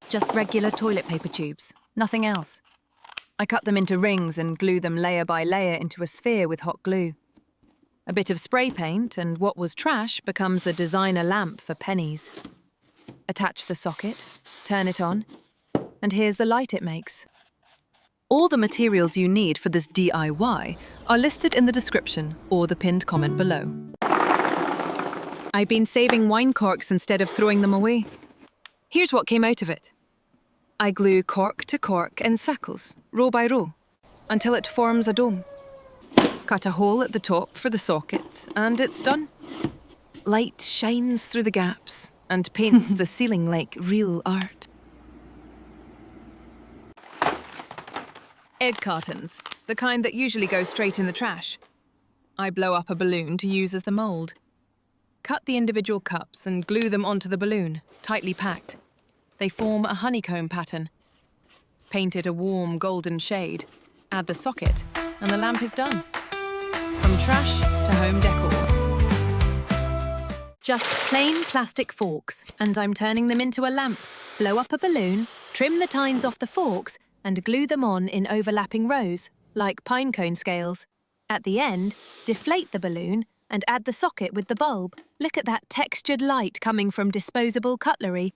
Just regular toilet paper tubes, nothing else. I cut them into rings and glue them layer by layer into a sphere with hot glue. A bit of spray paint and what was trash becomes a designer lamp for pennies. Attach the socket, turn it on, and here's the light it makes. All the materials you need for this DIY are listed in the description or the pinned comment below. I've been saving wine corks instead of throwing them away. Here's what came out of it. I glue cork to cork in circles, row by row, until it forms a dome. Cut a hole at the top for the socket, and it's done. Light shines through the gaps and paints the ceiling like real art. Egg cartons, the kind that usually go straight in the trash. I blow up a balloon to use as the mould. Cut the individual cups and glue them onto the balloon, tightly packed. They form a honeycomb pattern. Paint it a warm golden shade, add the socket, and the lamp is done. From trash to home decor. Just plain plastic forks, and I'm turning them into a lamp. Blow up a balloon, trim the tines off the forks, and glue them on in overlapping rows, like pine cone scales. At the end, deflate the balloon and add the socket with the bulb. Look at that textured light coming from disposable cutlery.